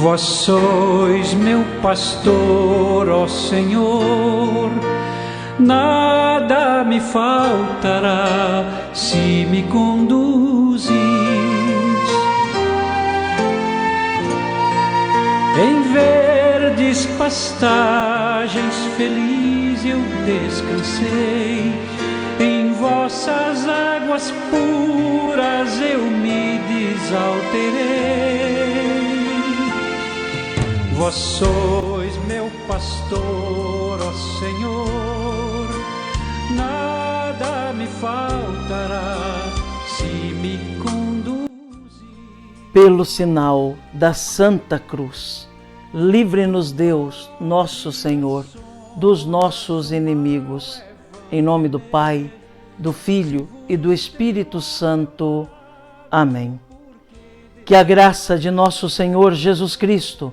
Vós sois meu pastor, ó Senhor, nada me faltará se me conduzis. Em verdes pastagens feliz eu descansei, em vossas águas puras eu me desalterei. Vós sois meu pastor, ó Senhor, nada me faltará se me conduzir. Pelo sinal da Santa Cruz, livre-nos Deus, nosso Senhor, dos nossos inimigos. Em nome do Pai, do Filho e do Espírito Santo. Amém. Que a graça de nosso Senhor Jesus Cristo,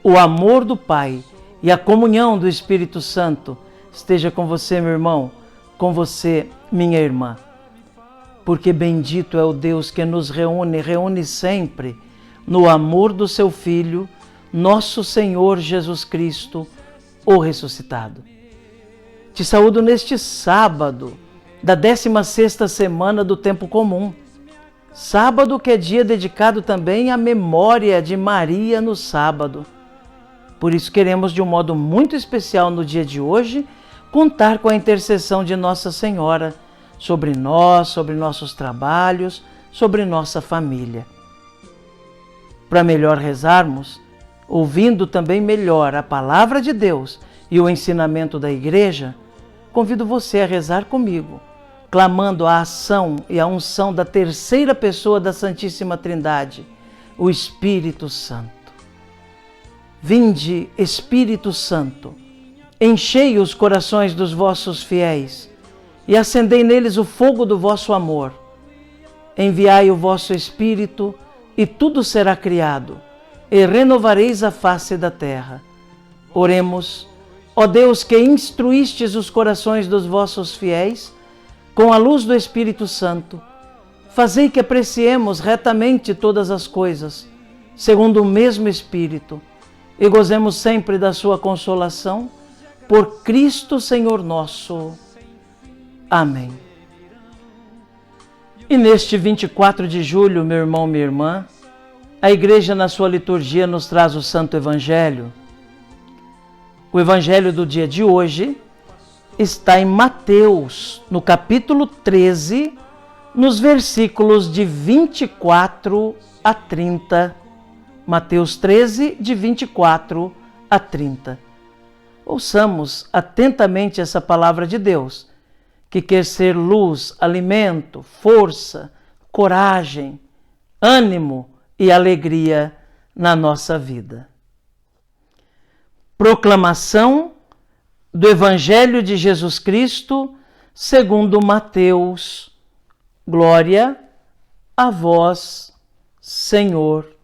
o amor do Pai e a comunhão do Espírito Santo esteja com você, meu irmão, com você, minha irmã. Porque bendito é o Deus que nos reúne sempre no amor do seu Filho, nosso Senhor Jesus Cristo, o ressuscitado. Te saúdo neste sábado da 16ª semana do tempo comum. Sábado que é dia dedicado também à memória de Maria no sábado. Por isso queremos, de um modo muito especial no dia de hoje, contar com a intercessão de Nossa Senhora sobre nós, sobre nossos trabalhos, sobre nossa família. Para melhor rezarmos, ouvindo também melhor a palavra de Deus e o ensinamento da Igreja, convido você a rezar comigo, clamando a ação e a unção da terceira pessoa da Santíssima Trindade, o Espírito Santo. Vinde, Espírito Santo, enchei os corações dos vossos fiéis e acendei neles o fogo do vosso amor. Enviai o vosso Espírito e tudo será criado, e renovareis a face da terra. Oremos, ó Deus, que instruístes os corações dos vossos fiéis com a luz do Espírito Santo, fazei que apreciemos retamente todas as coisas, segundo o mesmo Espírito, e gozemos sempre da sua consolação, por Cristo Senhor nosso. Amém. E neste 24 de julho, meu irmão, minha irmã, a Igreja na sua liturgia nos traz o Santo Evangelho. O Evangelho do dia de hoje está em Mateus, no capítulo 13, nos versículos de 24 a 30. Mateus 13, de 24 a 30. Ouçamos atentamente essa palavra de Deus, que quer ser luz, alimento, força, coragem, ânimo e alegria na nossa vida. Proclamação do Evangelho de Jesus Cristo, segundo Mateus. Glória a vós, Senhor.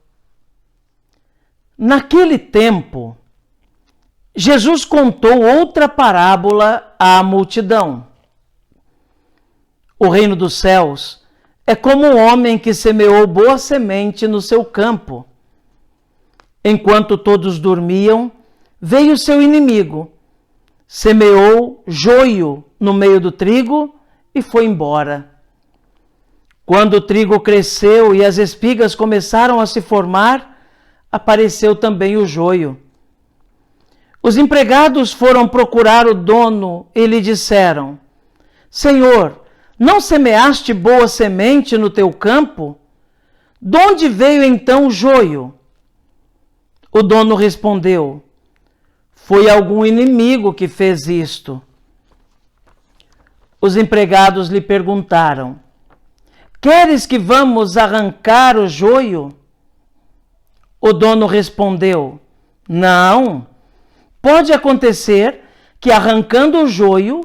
Naquele tempo, Jesus contou outra parábola à multidão. O reino dos céus é como um homem que semeou boa semente no seu campo. Enquanto todos dormiam, veio seu inimigo, semeou joio no meio do trigo e foi embora. Quando o trigo cresceu e as espigas começaram a se formar, apareceu também o joio. Os empregados foram procurar o dono e lhe disseram: Senhor, não semeaste boa semente no teu campo? De onde veio então o joio? O dono respondeu: Foi algum inimigo que fez isto. Os empregados lhe perguntaram: Queres que vamos arrancar o joio? O dono respondeu: Não, pode acontecer que arrancando o joio,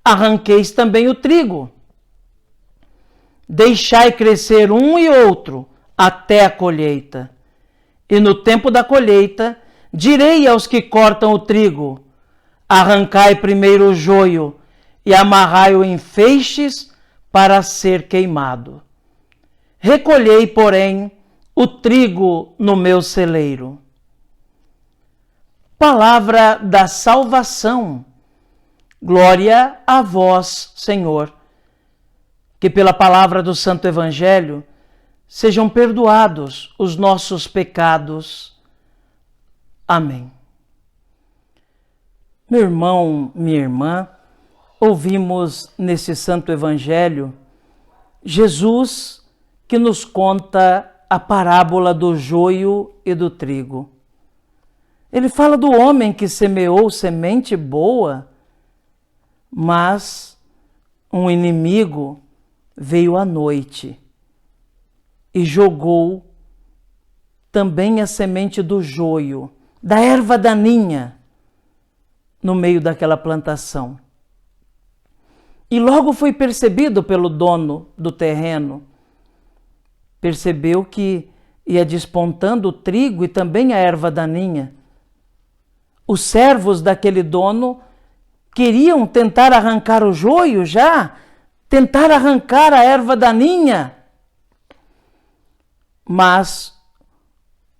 arranqueis também o trigo. Deixai crescer um e outro até a colheita. E no tempo da colheita, direi aos que cortam o trigo: arrancai primeiro o joio e amarrai-o em feixes para ser queimado. Recolhei, porém, o trigo no meu celeiro. palavra da salvação. Glória a vós, Senhor. Que pela palavra do Santo Evangelho sejam perdoados os nossos pecados. Amém. Meu irmão, minha irmã, ouvimos nesse Santo Evangelho Jesus que nos conta a parábola do joio e do trigo. Ele fala do homem que semeou semente boa, mas um inimigo veio à noite e jogou também a semente do joio, da erva daninha, no meio daquela plantação. E logo foi percebido pelo dono do terreno. Percebeu que ia despontando o trigo e também a erva daninha. Os servos daquele dono queriam tentar arrancar o joio já, tentar arrancar a erva daninha. Mas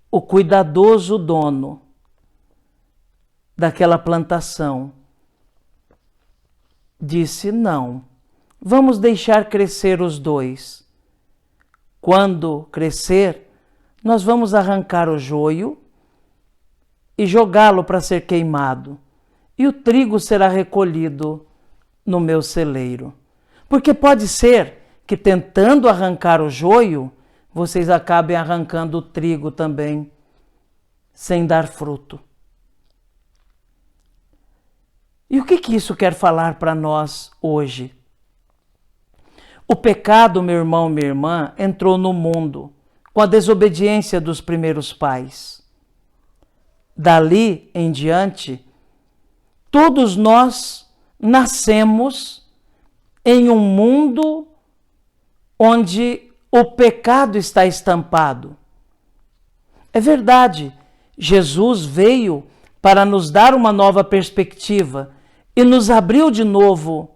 o cuidadoso dono daquela plantação disse: não, vamos deixar crescer os dois. Quando crescer, nós vamos arrancar o joio e jogá-lo para ser queimado, e o trigo será recolhido no meu celeiro. Porque pode ser que, tentando arrancar o joio, vocês acabem arrancando o trigo também, sem dar fruto. E o que isso quer falar para nós hoje? O pecado, meu irmão, minha irmã, entrou no mundo com a desobediência dos primeiros pais. Dali em diante, todos nós nascemos em um mundo onde o pecado está estampado. É verdade, Jesus veio para nos dar uma nova perspectiva e nos abriu de novo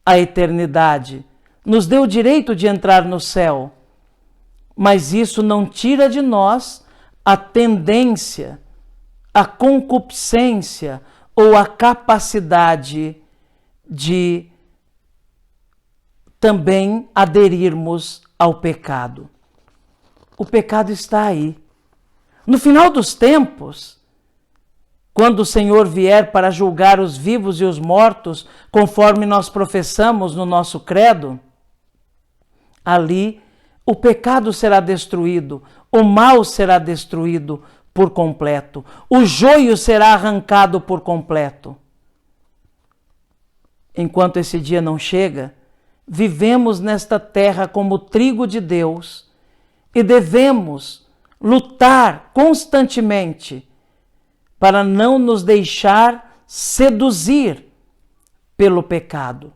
a eternidade, nos deu o direito de entrar no céu. Mas isso não tira de nós a tendência, a concupiscência ou a capacidade de também aderirmos ao pecado. O pecado está aí. No final dos tempos, quando o Senhor vier para julgar os vivos e os mortos, conforme nós professamos no nosso credo, ali o pecado será destruído, o mal será destruído por completo, o joio será arrancado por completo. Enquanto esse dia não chega, vivemos nesta terra como trigo de Deus e devemos lutar constantemente para não nos deixar seduzir pelo pecado,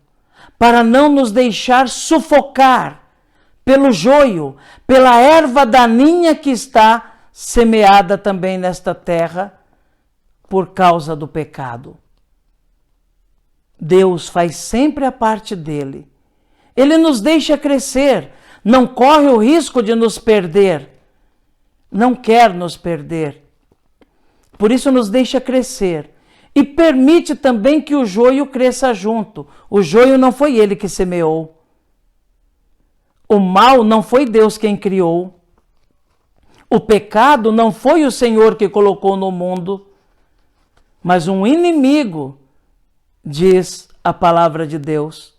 para não nos deixar sufocar pelo joio, pela erva daninha que está semeada também nesta terra por causa do pecado. Deus faz sempre a parte dele. Ele nos deixa crescer, não corre o risco de nos perder, não quer nos perder. Por isso nos deixa crescer e permite também que o joio cresça junto. O joio não foi ele que semeou. O mal não foi Deus quem criou. O pecado não foi o Senhor que colocou no mundo, mas um inimigo, diz a palavra de Deus.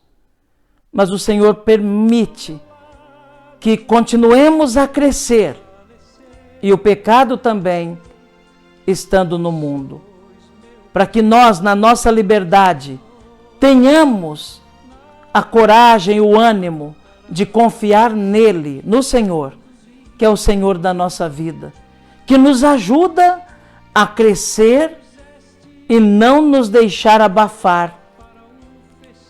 Mas o Senhor permite que continuemos a crescer e o pecado também estando no mundo, para que nós, na nossa liberdade, tenhamos a coragem, o ânimo de confiar nele, no Senhor, que é o Senhor da nossa vida, que nos ajuda a crescer e não nos deixar abafar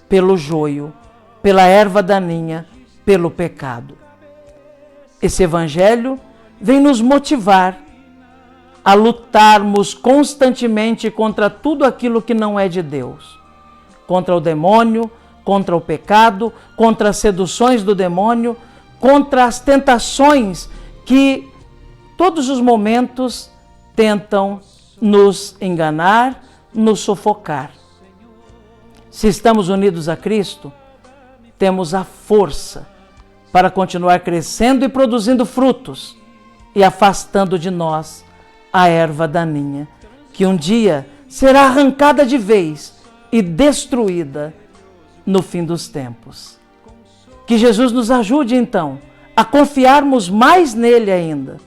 pelo joio, pela erva daninha, pelo pecado. Esse Evangelho vem nos motivar a lutarmos constantemente contra tudo aquilo que não é de Deus. Contra o demônio, contra o pecado, contra as seduções do demônio, contra as tentações que todos os momentos tentam nos enganar, nos sufocar. Se estamos unidos a Cristo, temos a força para continuar crescendo e produzindo frutos e afastando de nós a erva daninha, que um dia será arrancada de vez e destruída no fim dos tempos. Que Jesus nos ajude, então, a confiarmos mais nele ainda.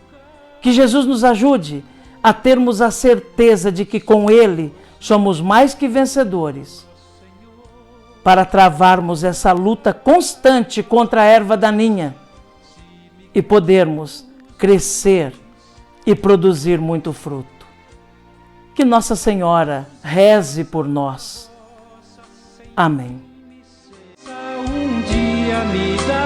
Que Jesus nos ajude a termos a certeza de que com ele somos mais que vencedores, para travarmos essa luta constante contra a erva daninha e podermos crescer e produzir muito fruto. Que Nossa Senhora reze por nós. Amém. Um dia me dá